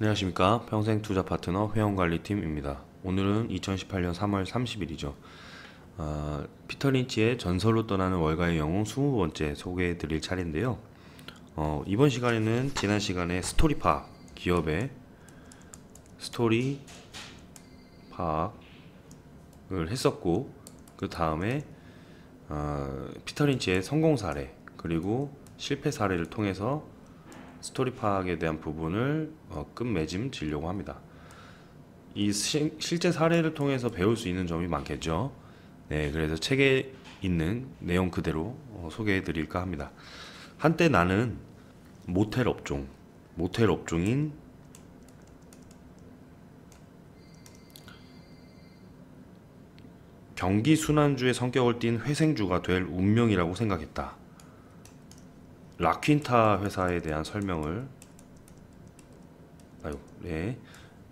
안녕하십니까. 평생투자파트너 회원관리팀입니다. 오늘은 2018년 3월 30일이죠. 피터 린치의 전설로 떠나는 월가의 영웅 20번째 소개해드릴 차례인데요. 이번 시간에는 지난 시간에 스토리 파악, 기업의 스토리 파악을 했었고, 그 다음에 피터 린치의 성공 사례 그리고 실패 사례를 통해서 스토리 파악에 대한 부분을 끝맺음 지려고 합니다. 이 실제 사례를 통해서 배울 수 있는 점이 많겠죠. 네, 그래서 책에 있는 내용 그대로 소개해 드릴까 합니다. 한때 나는 모텔 업종인 경기 순환주의 성격을 띤 회생주가 될 운명이라고 생각했다. 라퀸타 회사에 대한 설명을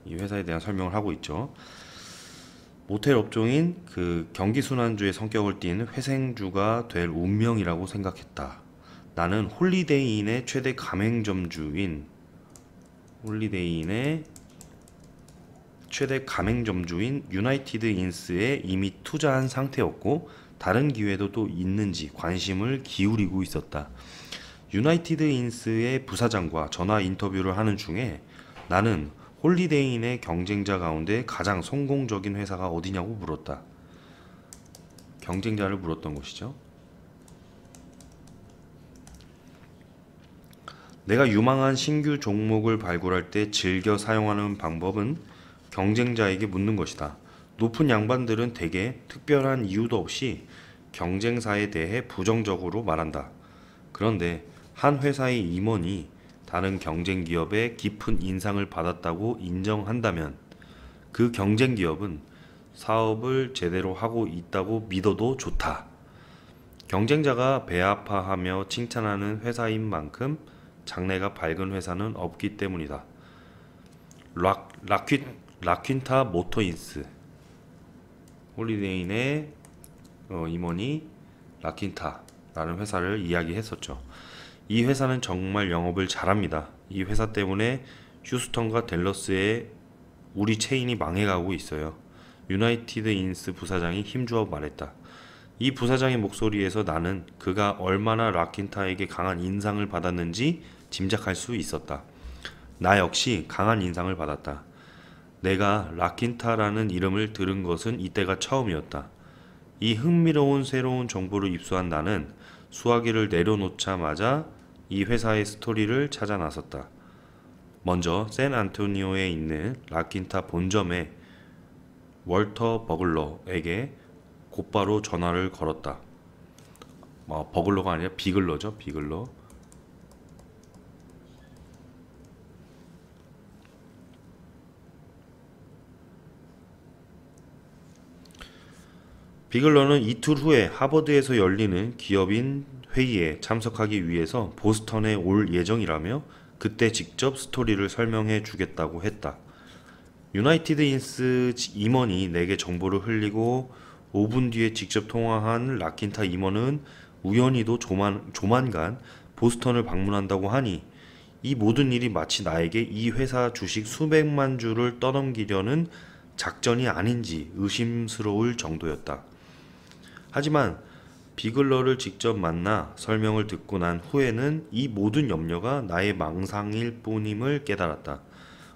이 회사에 대한 설명을 하고 있죠. 모텔 업종인 그 경기 순환주의 성격을 띤 회생주가 될 운명이라고 생각했다. 나는 홀리데이인의 최대 가맹점주인 유나이티드 인스에 이미 투자한 상태였고, 다른 기회도 또 있는지 관심을 기울이고 있었다. 유나이티드 인스의 부사장과 전화 인터뷰를 하는 중에 나는 홀리데이인의 경쟁자 가운데 가장 성공적인 회사가 어디냐고 물었다. 경쟁자를 물었던 것이죠. 내가 유망한 신규 종목을 발굴할 때 즐겨 사용하는 방법은 경쟁자에게 묻는 것이다. 높은 양반들은 대개 특별한 이유도 없이 경쟁사에 대해 부정적으로 말한다. 그런데 한 회사의 임원이 다른 경쟁 기업의 깊은 인상을 받았다고 인정한다면 그 경쟁 기업은 사업을 제대로 하고 있다고 믿어도 좋다. 경쟁자가 배 아파하며 칭찬하는 회사인 만큼 장래가 밝은 회사는 없기 때문이다. 라퀸타 모터인스, 홀리데이인의 임원이 라퀸타라는 회사를 이야기했었죠. 이 회사는 정말 영업을 잘합니다. 이 회사 때문에 휴스턴과 댈러스의 우리 체인이 망해가고 있어요. 유나이티드 인스 부사장이 힘주어 말했다. 이 부사장의 목소리에서 나는 그가 얼마나 라퀸타에게 강한 인상을 받았는지 짐작할 수 있었다. 나 역시 강한 인상을 받았다. 내가 라퀸타라는 이름을 들은 것은 이때가 처음이었다. 이 흥미로운 새로운 정보를 입수한 나는 수화기를 내려놓자마자 이 회사의 스토리를 찾아 나섰다. 먼저 샌안토니오에 있는 라퀸타 본점에 월터 버글러에게 곧바로 전화를 걸었다. 버글러가 아니라 비글러죠. 비글러. 비글러는 이틀 후에 하버드에서 열리는 기업인 회의에 참석하기 위해서 보스턴에 올 예정이라며 그때 직접 스토리를 설명해 주겠다고 했다. 유나이티드 인스 임원이 내게 정보를 흘리고 5분 뒤에 직접 통화한 라퀸타 임원은 우연히도 조만간 보스턴을 방문한다고 하니 이 모든 일이 마치 나에게 이 회사 주식 수백만 주를 떠넘기려는 작전이 아닌지 의심스러울 정도였다. 하지만 비글러를 직접 만나 설명을 듣고 난 후에는 이 모든 염려가 나의 망상일 뿐임을 깨달았다.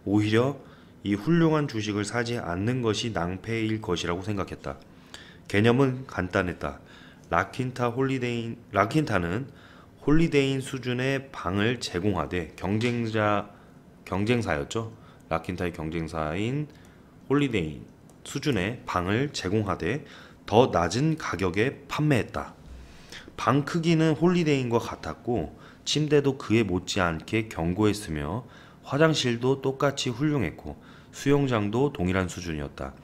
오히려 이 훌륭한 주식을 사지 않는 것이 낭패일 것이라고 생각했다. 개념은 간단했다. 라퀸타는 홀리데이인 수준의 방을 제공하되 경쟁사였죠. 라퀸타의 경쟁사인 홀리데이인 수준의 방을 제공하되 더 낮은 가격에 판매했다. 방 크기는 홀리데이인과 같았고 침대도 그에 못지않게 견고했으며 화장실도 똑같이 훌륭했고 수영장도 동일한 수준이었다.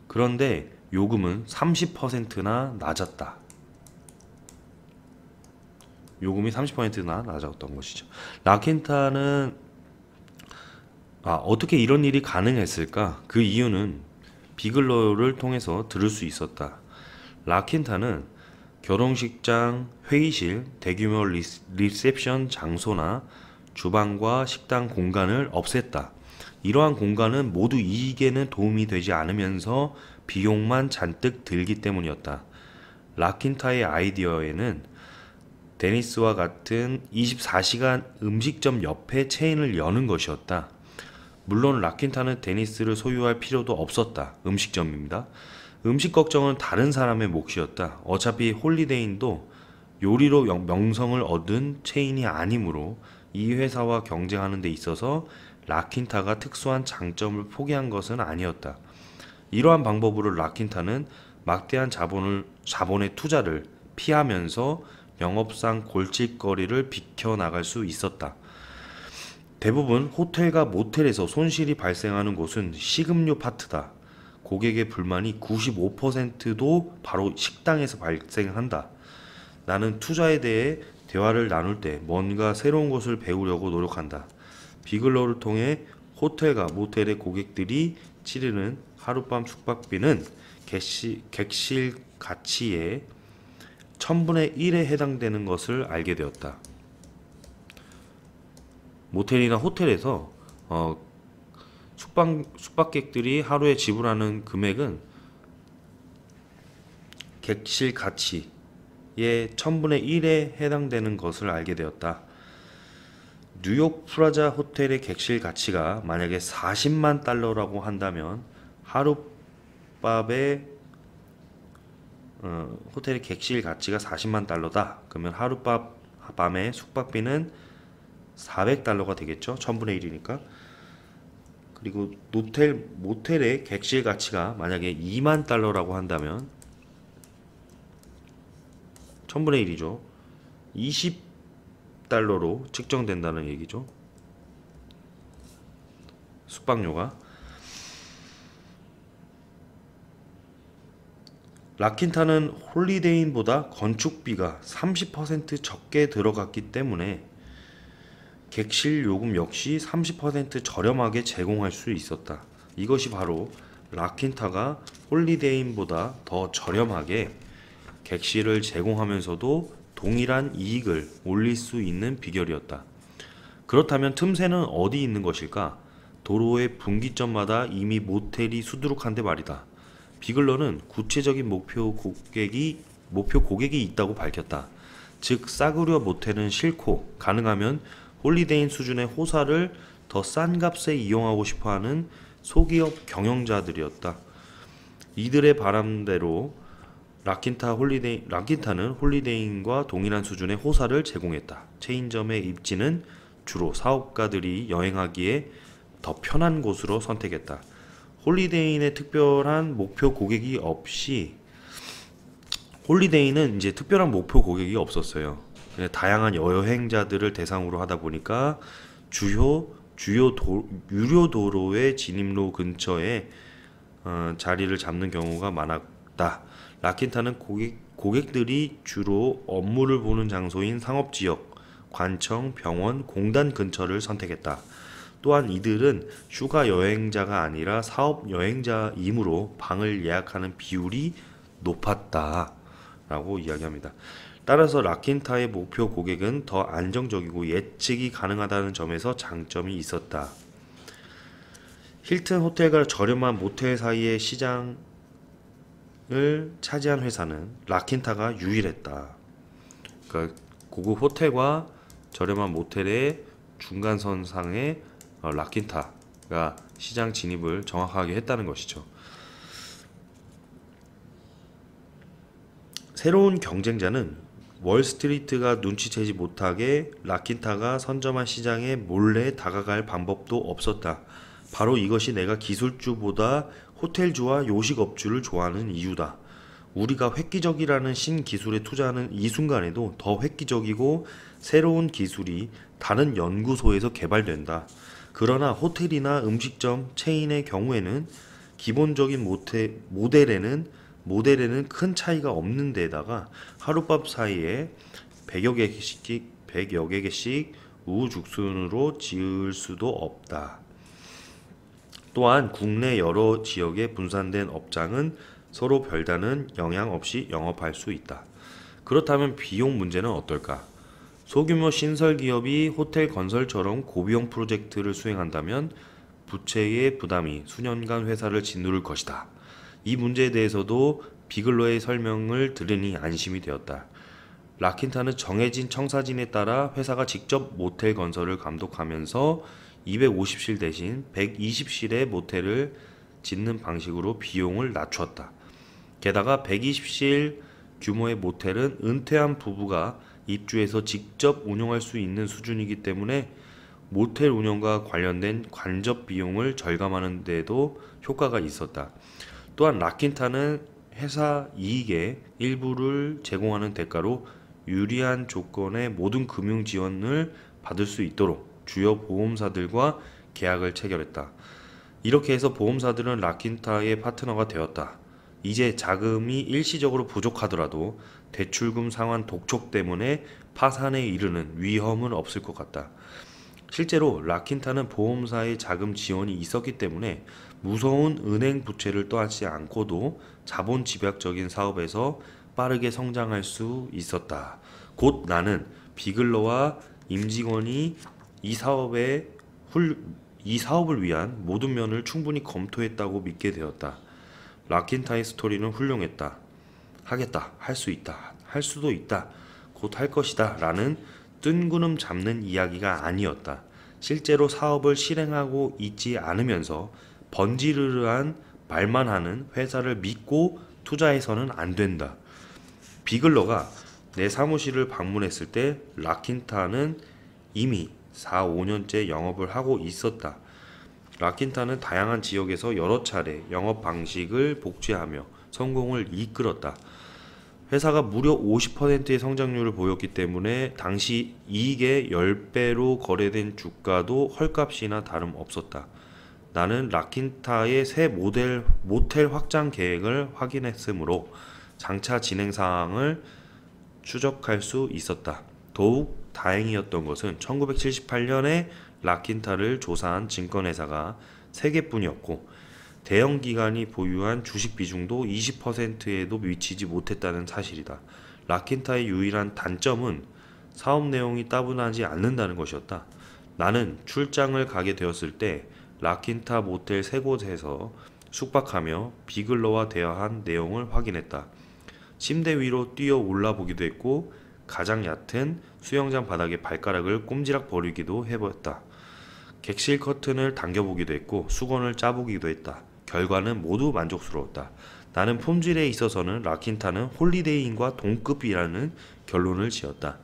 그런데 요금은 30%나 낮았다. 요금이 30%나 낮았던 것이죠. 라퀸타는 어떻게 이런 일이 가능했을까? 그 이유는 비글러를 통해서 들을 수 있었다. 라킨타는 결혼식장, 회의실, 대규모 리셉션 장소나 주방과 식당 공간을 없앴다. 이러한 공간은 모두 이익에는 도움이 되지 않으면서 비용만 잔뜩 들기 때문이었다. 라킨타의 아이디어에는 데니스와 같은 24시간 음식점 옆에 체인을 여는 것이었다. 물론 라킨타는 데니스를 소유할 필요도 없었다. 음식점입니다. 음식 걱정은 다른 사람의 몫이었다. 어차피 홀리데이인도 요리로 명성을 얻은 체인이 아니므로 이 회사와 경쟁하는 데 있어서 라킨타가 특수한 장점을 포기한 것은 아니었다. 이러한 방법으로 라킨타는 막대한 자본의 투자를 피하면서 영업상 골칫거리를 비켜나갈 수 있었다. 대부분 호텔과 모텔에서 손실이 발생하는 곳은 식음료 파트다. 고객의 불만이 95%도 바로 식당에서 발생한다. 나는 투자에 대해 대화를 나눌 때 뭔가 새로운 것을 배우려고 노력한다. 비글러를 통해 호텔과 모텔의 고객들이 치르는 하룻밤 숙박비는 객실 가치의 1000분의 1에 해당되는 것을 알게 되었다. 모텔이나 호텔에서 숙박객들이 하루에 지불하는 금액은 객실 가치의 1000분의 1에 해당되는 것을 알게 되었다. 뉴욕 프라자 호텔의 객실 가치가 만약에 40만 달러라고 한다면 하룻밤에 호텔의 객실 가치가 40만 달러다. 그러면 하룻밤의 숙박비는 400달러가 되겠죠. 1000분의 1이니까. 그리고 모텔의 객실 가치가 만약에 2만 달러라고 한다면 1000분의 1이죠. 20달러로 측정된다는 얘기죠. 숙박료가. 라킨타는 홀리데이인보다 건축비가 30% 적게 들어갔기 때문에 객실 요금 역시 30% 저렴하게 제공할 수 있었다. 이것이 바로 라킨타가 홀리데이인보다 더 저렴하게 객실을 제공하면서도 동일한 이익을 올릴 수 있는 비결이었다. 그렇다면 틈새는 어디 있는 것일까? 도로의 분기점마다 이미 모텔이 수두룩한데 말이다. 비글러는 구체적인 목표 고객이 있다고 밝혔다. 즉 싸구려 모텔은 싫고 가능하면 홀리데이인 수준의 호사를 더 싼 값에 이용하고 싶어하는 소기업 경영자들이었다. 이들의 바람대로 라킨타는 홀리데이인과 동일한 수준의 호사를 제공했다. 체인점의 입지는 주로 사업가들이 여행하기에 더 편한 곳으로 선택했다. 홀리데이인의 특별한 목표 고객이 없이 홀리데이는 이제 특별한 목표 고객이 없었어요. 다양한 여행자들을 대상으로 하다 보니까 유료 도로의 진입로 근처에 자리를 잡는 경우가 많았다. 라킨타는 고객들이 주로 업무를 보는 장소인 상업지역, 관청, 병원, 공단 근처를 선택했다. 또한 이들은 휴가 여행자가 아니라 사업 여행자이므로 방을 예약하는 비율이 높았다 라고 이야기합니다. 따라서 라킨타의 목표 고객은 더 안정적이고 예측이 가능하다는 점에서 장점이 있었다. 힐튼 호텔과 저렴한 모텔 사이의 시장을 차지한 회사는 라킨타가 유일했다. 그러니까 고급 호텔과 저렴한 모텔의 중간선상에 라킨타가 시장 진입을 정확하게 했다는 것이죠. 새로운 경쟁자는 월스트리트가 눈치채지 못하게 라킨타가 선점한 시장에 몰래 다가갈 방법도 없었다. 바로 이것이 내가 기술주보다 호텔주와 요식업주를 좋아하는 이유다. 우리가 획기적이라는 신기술에 투자하는 이 순간에도 더 획기적이고 새로운 기술이 다른 연구소에서 개발된다. 그러나 호텔이나 음식점 체인의 경우에는 기본적인 모델에는 큰 차이가 없는 데다가 하룻밤 사이에 100여 개씩 우후죽순으로 지을 수도 없다. 또한 국내 여러 지역에 분산된 업장은 서로 별다른 영향 없이 영업할 수 있다. 그렇다면 비용 문제는 어떨까? 소규모 신설 기업이 호텔 건설처럼 고비용 프로젝트를 수행한다면 부채의 부담이 수년간 회사를 짓누를 것이다. 이 문제에 대해서도 비글러의 설명을 들으니 안심이 되었다. 라킨타는 정해진 청사진에 따라 회사가 직접 모텔 건설을 감독하면서 250실 대신 120실의 모텔을 짓는 방식으로 비용을 낮추었다. 게다가 120실 규모의 모텔은 은퇴한 부부가 입주해서 직접 운영할 수 있는 수준이기 때문에 모텔 운영과 관련된 관접 비용을 절감하는 데도 효과가 있었다. 또한 라킨타는 회사 이익의 일부를 제공하는 대가로 유리한 조건의 모든 금융 지원을 받을 수 있도록 주요 보험사들과 계약을 체결했다. 이렇게 해서 보험사들은 라킨타의 파트너가 되었다. 이제 자금이 일시적으로 부족하더라도 대출금 상환 독촉 때문에 파산에 이르는 위험은 없을 것 같다. 실제로 라킨타는 보험사의 자금 지원이 있었기 때문에 무서운 은행 부채를 떠안지 않고도 자본 집약적인 사업에서 빠르게 성장할 수 있었다. 곧 나는 비글러와 임직원이 이 사업을 위한 모든 면을 충분히 검토했다고 믿게 되었다. 라킨타의 스토리는 훌륭했다. 하겠다, 할 수 있다, 할 수도 있다, 곧 할 것이다 라는 뜬구름 잡는 이야기가 아니었다. 실제로 사업을 실행하고 있지 않으면서 번지르르한 말만 하는 회사를 믿고 투자해서는 안 된다. 비글러가 내 사무실을 방문했을 때 라킨타는 이미 4, 5년째 영업을 하고 있었다. 라킨타는 다양한 지역에서 여러 차례 영업 방식을 복제하며 성공을 이끌었다. 회사가 무려 50%의 성장률을 보였기 때문에 당시 이익의 10배로 거래된 주가도 헐값이나 다름없었다. 나는 라킨타의 새 모텔 확장 계획을 확인했으므로 장차 진행 사항을 추적할 수 있었다. 더욱 다행이었던 것은 1978년에 라킨타를 조사한 증권회사가 3개뿐이었고 대형 기관이 보유한 주식 비중도 20%에도 미치지 못했다는 사실이다. 라킨타의 유일한 단점은 사업 내용이 따분하지 않는다는 것이었다. 나는 출장을 가게 되었을 때 라킨타 모텔 3곳에서 숙박하며 비글러와 대화한 내용을 확인했다. 침대 위로 뛰어 올라보기도 했고 가장 얕은 수영장 바닥에 발가락을 꼼지락 버리기도 해보았다. 객실 커튼을 당겨보기도 했고 수건을 짜보기도 했다. 결과는 모두 만족스러웠다. 나는 품질에 있어서는 라킨타는 홀리데이인과 동급이라는 결론을 지었다.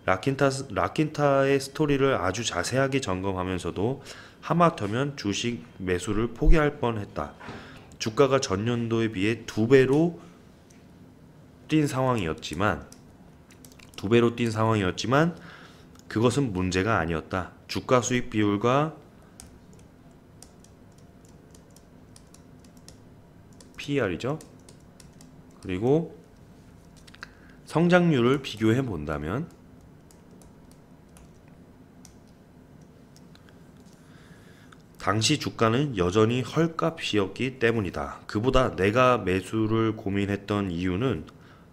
라킨타의 스토리를 아주 자세하게 점검하면서도 하마터면 주식 매수를 포기할 뻔했다. 주가가 전년도에 비해 2배로 뛴 상황이었지만 그것은 문제가 아니었다. 주가 수익 비율과 PER이죠. 그리고 성장률을 비교해 본다면 당시 주가는 여전히 헐값이었기 때문이다. 그보다 내가 매수를 고민했던 이유는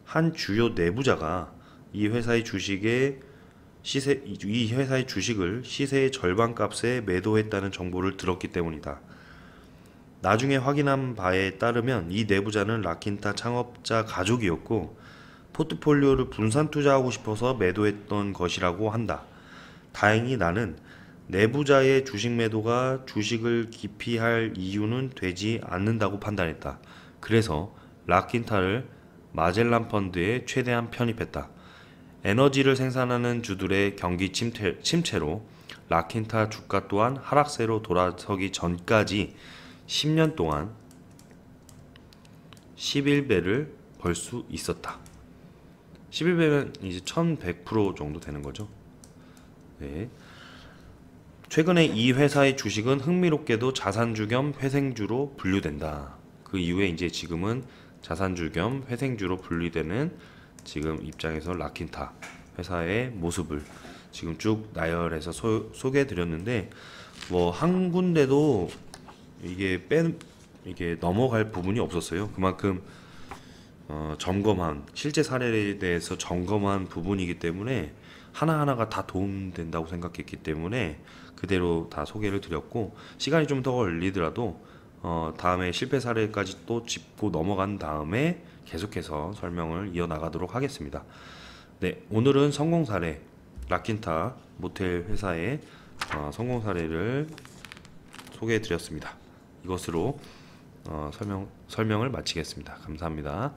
한 주요 내부자가 이 회사의 주식을 시세의 절반값에 매도했다는 정보를 들었기 때문이다. 나중에 확인한 바에 따르면 이 내부자는 라킨타 창업자 가족이었고 포트폴리오를 분산 투자하고 싶어서 매도했던 것이라고 한다. 다행히 나는 내부자의 주식 매도가 주식을 기피할 이유는 되지 않는다고 판단했다. 그래서 라킨타를 마젤란 펀드에 최대한 편입했다. 에너지를 생산하는 주들의 경기 침체로 라킨타 주가 또한 하락세로 돌아서기 전까지 10년 동안 11배를 벌 수 있었다. 11배면 이제 1100% 정도 되는 거죠. 네. 최근에 이 회사의 주식은 흥미롭게도 자산주 겸 회생주로 분류된다. 그 이후에 이제 지금은 자산주 겸 회생주로 분리되는 지금 입장에서 라킨타 회사의 모습을 지금 쭉 나열해서 소개해 드렸는데 뭐 한 군데도 이게 이게 넘어갈 부분이 없었어요. 그만큼 점검한 실제 사례에 대해서 점검한 부분이기 때문에 하나하나가 다 도움된다고 생각했기 때문에 그대로 다 소개를 드렸고, 시간이 좀 더 걸리더라도 다음에 실패 사례까지 또 짚고 넘어간 다음에 계속해서 설명을 이어나가도록 하겠습니다. 네, 오늘은 성공 사례, 라킨타 모텔 회사의 성공 사례를 소개해 드렸습니다. 이것으로 설명을 마치겠습니다. 감사합니다.